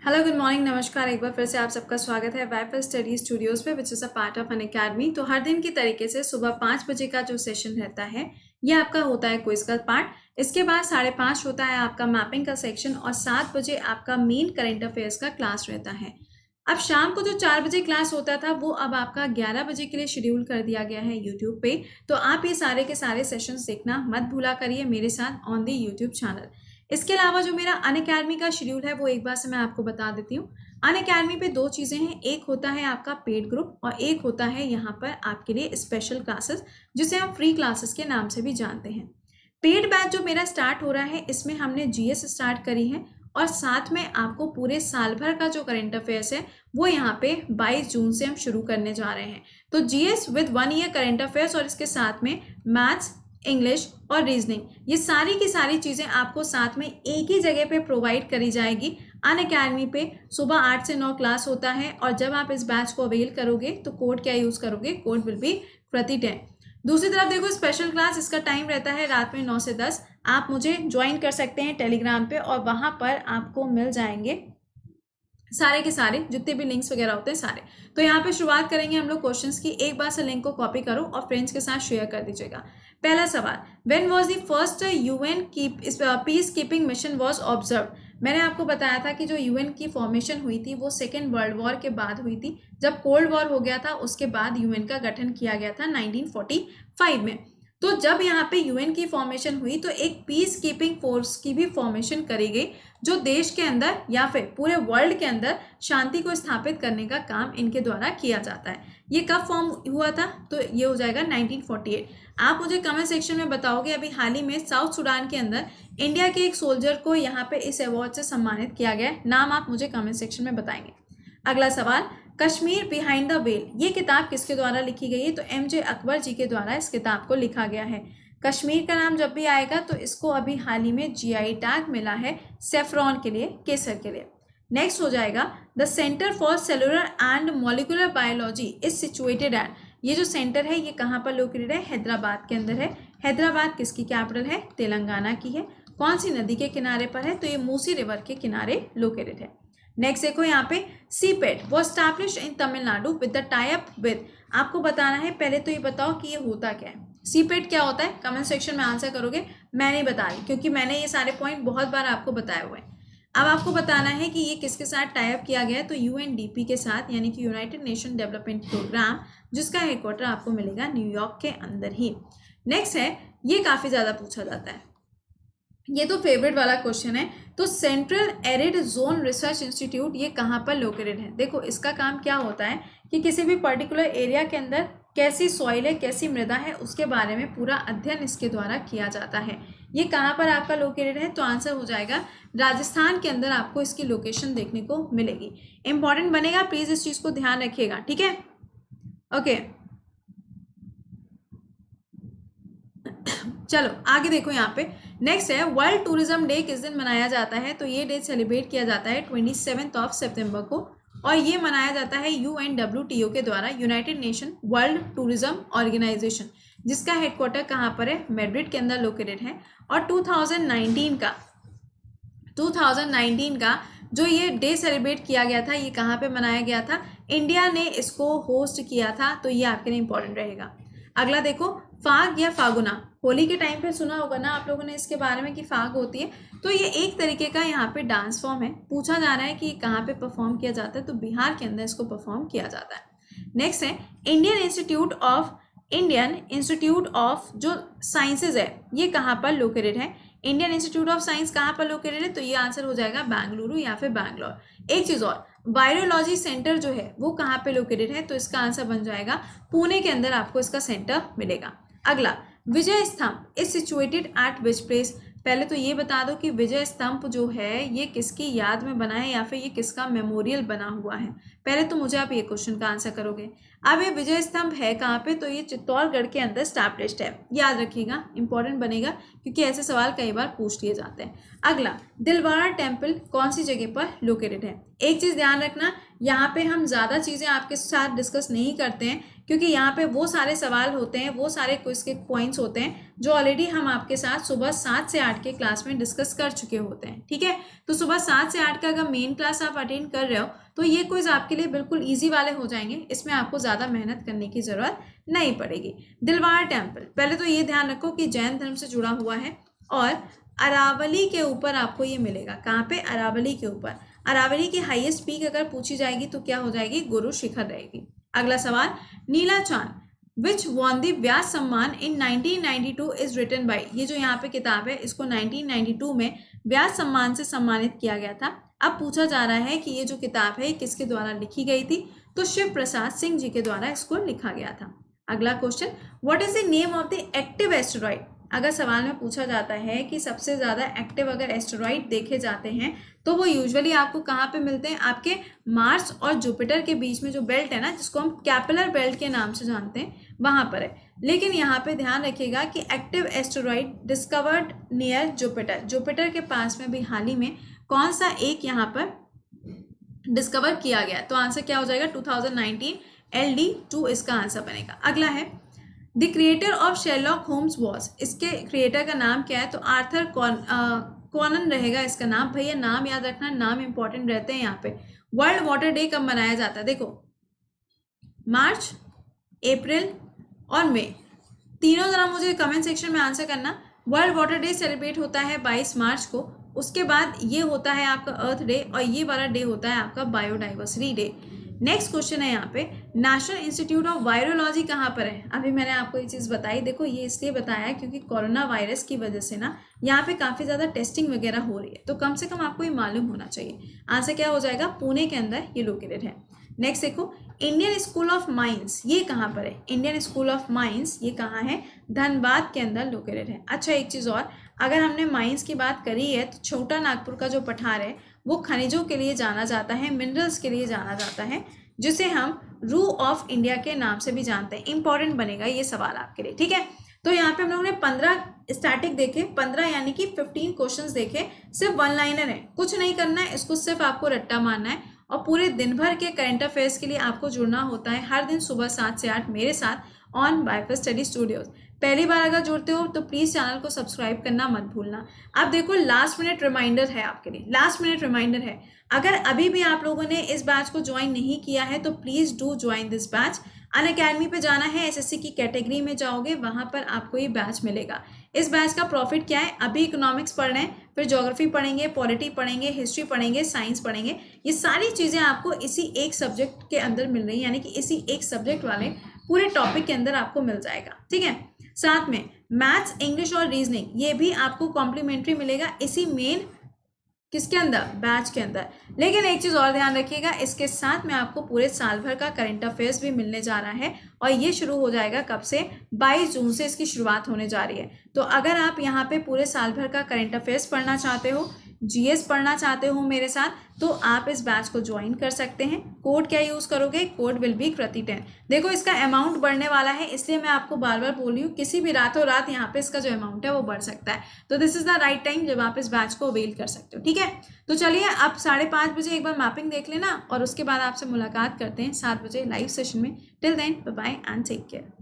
Hello good morning नमस्कार। एक बार फिर से आप सबका स्वागत है वाइफर स्टडी स्टूडियोज पे which is a part of Unacademy. तो हर दिन की तरीके से सुबह 5 बजे का जो सेशन रहता है ये आपका होता है क्विज का पार्ट। इसके बाद 5:30 होता है आपका मैपिंग का सेक्शन और 7 बजे आपका मेन करंट अफेयर्स का क्लास रहता है। अब शाम को जो 4 बजे क्लास होता था वो अब आपका 11 बजे के लिए शेड्यूल कर दिया गया है यूट्यूब पे। तो आप ये सारे के सारे सेशंस देखना मत भूला करिए मेरे साथ ऑन द यूट्यूब चैनल। इसके अलावा जो मेरा अनअकैडमी का शेड्यूल है वो एक बार से मैं आपको बता देती हूँ। अनअकैडमी पे दो चीज़ें हैं, एक होता है आपका पेड ग्रुप और एक होता है यहाँ पर आपके लिए स्पेशल क्लासेस जिसे हम फ्री क्लासेस के नाम से भी जानते हैं। पेड बैच जो मेरा स्टार्ट हो रहा है इसमें हमने जीएस स्टार्ट करी है और साथ में आपको पूरे साल भर का जो करंट अफेयर्स है वो यहाँ पे 22 जून से हम शुरू करने जा रहे हैं। तो GS with 1 year current affairs और इसके साथ में मैथ्स, इंग्लिश और रीजनिंग, ये सारी की सारी चीज़ें आपको साथ में एक ही जगह पे प्रोवाइड करी जाएगी। अनअकैडमी पे सुबह 8 से 9 क्लास होता है और जब आप इस बैच को अवेल करोगे तो कोड क्या यूज़ करोगे, कोड विल बी प्रति10। दूसरी तरफ देखो स्पेशल क्लास, इसका टाइम रहता है रात में 9 से 10। आप मुझे ज्वाइन कर सकते हैं टेलीग्राम पे और वहाँ पर आपको मिल जाएंगे सारे के सारे जितने भी लिंक्स वगैरह होते हैं सारे। तो यहाँ पे शुरुआत करेंगे हम लोग क्वेश्चंस की। एक बार से लिंक को कॉपी करो और फ्रेंड्स के साथ शेयर कर दीजिएगा। पहला सवाल, when was the first UN peace keeping mission was observe. मैंने आपको बताया था कि जो यूएन की फॉर्मेशन हुई थी वो सेकेंड वर्ल्ड वॉर के बाद हुई थी। जब कोल्ड वॉर हो गया था उसके बाद यूएन का गठन किया गया था 1945 में। तो जब यहाँ पे यूएन की फॉर्मेशन हुई तो एक पीस कीपिंग फोर्स की भी फॉर्मेशन करी गई जो देश के अंदर या फिर पूरे वर्ल्ड के अंदर शांति को स्थापित करने का काम इनके द्वारा किया जाता है। ये कब फॉर्म हुआ था, तो ये हो जाएगा 1948। आप मुझे कमेंट सेक्शन में बताओगे अभी हाल ही में साउथ सूडान के अंदर इंडिया के एक सोल्जर को यहाँ पे इस अवार्ड से सम्मानित किया गया है, नाम आप मुझे कमेंट सेक्शन में बताएंगे। अगला सवाल, कश्मीर बिहाइंड द वेल ये किताब किसके द्वारा लिखी गई है, तो एमजे अकबर जी के द्वारा इस किताब को लिखा गया है। कश्मीर का नाम जब भी आएगा तो इसको अभी हाल ही में जीआई टैग मिला है सेफ्रॉन के लिए, केसर के लिए। नेक्स्ट हो जाएगा, the centre for cellular and molecular biology is situated at. ये जो सेंटर है ये कहाँ पर लोकेटेड है, हैदराबाद के अंदर है। हैदराबाद किसकी कैपिटल है, तेलंगाना की है। कौन सी नदी के किनारे पर है, तो ये मूसी रिवर के किनारे लोकेटेड है। नेक्स्ट देखो यहाँ पे, सीपेट वो establish in Tamil Nadu with the tie up with. आपको बताना है, पहले तो ये बताओ कि ये होता क्या है, सीपेट क्या होता है। कमेंट सेक्शन में आंसर करोगे, मैं नहीं बता रही क्योंकि मैंने ये सारे पॉइंट बहुत बार आपको बताए हुए हैं। अब आपको बताना है कि ये किसके साथ टाई अप किया गया है, तो यूएनडीपी के साथ, यानी कि यूनाइटेड नेशन डेवलपमेंट प्रोग्राम, जिसका हेडक्वार्टर आपको मिलेगा न्यूयॉर्क के अंदर ही। नेक्स्ट है, ये काफ़ी ज़्यादा पूछा जाता है, ये तो फेवरेट वाला क्वेश्चन है। तो central arid zone research institute ये कहाँ पर लोकेटेड है। देखो इसका काम क्या होता है कि किसी भी पर्टिकुलर एरिया के अंदर कैसी सॉइल है, कैसी मृदा है, उसके बारे में पूरा अध्ययन इसके द्वारा किया जाता है। ये कहाँ पर आपका लोकेटेड है, तो आंसर हो जाएगा राजस्थान के अंदर आपको इसकी लोकेशन देखने को मिलेगी। इंपॉर्टेंट बनेगा, प्लीज इस चीज को ध्यान रखिएगा, ठीक है। ओके चलो आगे देखो यहाँ पे। नेक्स्ट है, वर्ल्ड टूरिज्म डे किस दिन मनाया जाता है, तो ये डे सेलिब्रेट किया जाता है 27 सितंबर को और ये मनाया जाता है UNWTO के द्वारा, United Nation World Tourism Organization, जिसका हेडक्वार्टर कहाँ पर है, मैड्रिड के अंदर लोकेटेड है। और 2019 का जो ये डे सेलिब्रेट किया गया था ये कहाँ पे मनाया गया था, इंडिया ने इसको होस्ट किया था, तो ये आपके लिए इंपॉर्टेंट रहेगा। अगला देखो, फाग या फागुना, होली के टाइम पे सुना होगा ना आप लोगों ने इसके बारे में कि फाग होती है, तो ये एक तरीके का यहाँ पे डांस फॉर्म है। पूछा जा रहा है कि कहाँ पे परफॉर्म किया जाता है, तो बिहार के अंदर इसको परफॉर्म किया जाता है। नेक्स्ट है, इंडियन इंस्टीट्यूट ऑफ जो साइंसेज है ये कहाँ पर लोकेटेड है। इंडियन इंस्टीट्यूट ऑफ साइंस कहाँ पर लोकेटेड है, तो ये आंसर हो जाएगा बेंगलुरु या फिर बैंगलोर। एक चीज और, वायरोलॉजी सेंटर जो है वो कहाँ पे लोकेटेड है, तो इसका आंसर बन जाएगा पुणे के अंदर आपको इसका सेंटर मिलेगा। अगला, विजय स्तंभ is situated at which place. पहले तो ये बता दो कि विजय स्तंभ जो है ये किसकी याद में बना है या फिर ये किसका मेमोरियल बना हुआ है। पहले तो मुझे आप ये क्वेश्चन का आंसर करोगे। अब ये विजय स्तंभ है कहाँ पे, तो ये चित्तौड़गढ़ के अंदर स्टैब्लिश्ड है, याद रखिएगा, इंपॉर्टेंट बनेगा क्योंकि ऐसे सवाल कई बार पूछ लिए जाते हैं। अगला, दिलवाड़ा टेम्पल कौन सी जगह पर लोकेटेड है। एक चीज ध्यान रखना, यहाँ पे हम ज्यादा चीजें आपके साथ डिस्कस नहीं करते हैं क्योंकि यहाँ पे वो सारे सवाल होते हैं, वो सारे क्विज के पॉइंट्स होते हैं जो ऑलरेडी हम आपके साथ सुबह 7 से 8 के क्लास में डिस्कस कर चुके होते हैं। ठीक है, तो सुबह 7 से 8 का अगर मेन क्लास आप अटेंड कर रहे हो तो ये क्विज आपके लिए बिल्कुल ईजी वाले हो जाएंगे, इसमें आपको ज़्यादा मेहनत करने की ज़रूरत नहीं पड़ेगी। दिलवार टेम्पल, पहले तो ये ध्यान रखो कि जैन धर्म से जुड़ा हुआ है और अरावली के ऊपर आपको ये मिलेगा। कहाँ पे? अरावली के ऊपर। अरावली की हाईएस्ट पीक अगर पूछी जाएगी तो क्या हो जाएगी? गुरु शिखर रहेगी। अगला सवाल, नीला चांद विच वॉन द व्यास सम्मान इन 1992 इज रिटन बाय, ये जो यहाँ पे किताब है इसको 1992 में व्यास सम्मान से सम्मानित किया गया था। अब पूछा जा रहा है कि ये जो किताब है किसके द्वारा लिखी गई थी, तो शिव प्रसाद सिंह जी के द्वारा इसको लिखा गया था। अगला question, what is the name of the active asteroid, अगर सवाल में पूछा जाता है कि सबसे ज़्यादा एक्टिव अगर एस्टेरॉइड देखे जाते हैं तो वो यूजुअली आपको कहाँ पे मिलते हैं? आपके मार्स और जुपिटर के बीच में जो बेल्ट है ना, जिसको हम कैपिलर बेल्ट के नाम से जानते हैं, वहाँ पर है। लेकिन यहाँ पे ध्यान रखिएगा कि active asteroid discovered near Jupiter, Jupiter के पास में भी हाल ही में कौन सा एक यहाँ पर डिस्कवर किया गया, तो आंसर क्या हो जाएगा? 2019 LD2 इसका आंसर बनेगा। अगला है, the creator of Sherlock Holmes was, इसके क्रिएटर का नाम क्या है? तो आर्थर कॉनन रहेगा इसका नाम। भैया नाम याद रखना, नाम इंपॉर्टेंट रहते हैं यहाँ पे। वर्ल्ड वाटर डे कब मनाया जाता है? देखो, मार्च, अप्रैल और मई, तीनों जरा मुझे कमेंट सेक्शन में आंसर करना। वर्ल्ड वाटर डे सेलिब्रेट होता है 22 मार्च को, उसके बाद ये होता है आपका अर्थ डे और ये वाला डे होता है आपका बायोडाइवर्सिटी डे। नेक्स्ट क्वेश्चन है यहाँ पे, नेशनल इंस्टीट्यूट ऑफ वायरोलॉजी कहाँ पर है? अभी मैंने आपको ये चीज़ बताई। देखो, ये इसलिए बताया क्योंकि कोरोना वायरस की वजह से ना यहाँ पे काफ़ी ज़्यादा टेस्टिंग वगैरह हो रही है, तो कम से कम आपको ये मालूम होना चाहिए। आंसर क्या हो जाएगा? पुणे के अंदर ये लोकेटेड है। नेक्स्ट देखो, इंडियन स्कूल ऑफ माइंस ये कहाँ पर है? इंडियन स्कूल ऑफ माइंस ये कहाँ है? धनबाद के अंदर लोकेटेड है। अच्छा, एक चीज़ और, अगर हमने माइंस की बात करी है तो छोटा नागपुर का जो पठार है वो खनिजों के लिए जाना जाता है, मिनरल्स के लिए जाना जाता है, जिसे हम रू ऑफ इंडिया के नाम से भी जानते हैं। इंपॉर्टेंट बनेगा ये सवाल आपके लिए। ठीक है, तो यहाँ पे हम लोगों ने 15 स्टैटिक देखे, 15 यानी कि 15 क्वेश्चंस देखे। सिर्फ वन लाइनर है, कुछ नहीं करना है, इसको सिर्फ आपको रट्टा मारना है और पूरे दिन भर के करंट अफेयर्स के लिए आपको जुड़ना होता है हर दिन सुबह 7 से 8 मेरे साथ ऑन वाईफाई स्टडी स्टूडियोज। पहली बार अगर जुड़ते हो तो प्लीज़ चैनल को सब्सक्राइब करना मत भूलना। अब देखो, लास्ट मिनट रिमाइंडर है आपके लिए, लास्ट मिनट रिमाइंडर है। अगर अभी भी आप लोगों ने इस बैच को ज्वाइन नहीं किया है तो please do join this batch. Unacademy पे जाना है, एसएससी की कैटेगरी में जाओगे, वहाँ पर आपको ये बैच मिलेगा। इस बैच का प्रॉफिट क्या है? अभी इकोनॉमिक्स पढ़ रहे हैं, फिर ज्योग्राफी पढ़ेंगे, पॉलिटी पढ़ेंगे, हिस्ट्री पढ़ेंगे, साइंस पढ़ेंगे। ये सारी चीज़ें आपको इसी एक सब्जेक्ट के अंदर मिल रही है, यानी कि इसी एक सब्जेक्ट वाले पूरे टॉपिक के अंदर आपको मिल जाएगा। ठीक है, साथ में मैथ्स, इंग्लिश और रीजनिंग ये भी आपको कॉम्प्लीमेंट्री मिलेगा इसी मेन किसके अंदर? बैच के अंदर। लेकिन एक चीज़ और ध्यान रखिएगा, इसके साथ में आपको पूरे साल भर का करंट अफेयर्स भी मिलने जा रहा है और ये शुरू हो जाएगा कब से? 22 जून से इसकी शुरुआत होने जा रही है। तो अगर आप यहाँ पे पूरे साल भर का करंट अफेयर्स पढ़ना चाहते हो, जीएस पढ़ना चाहते हो मेरे साथ, तो आप इस बैच को ज्वाइन कर सकते हैं। कोड क्या यूज़ करोगे? कोड विल बी कृति10। देखो, इसका अमाउंट बढ़ने वाला है, इसलिए मैं आपको बार बार बोल रही हूँ, किसी भी रातों रात यहाँ पे इसका जो अमाउंट है वो बढ़ सकता है। तो this is the right time जब आप इस बैच को अवेल कर सकते हो। ठीक है, तो चलिए अब 5:30 बजे एक बार मैपिंग देख लेना और उसके बाद आपसे मुलाकात करते हैं 7 बजे लाइव सेशन में। Till then, bye bye and take care.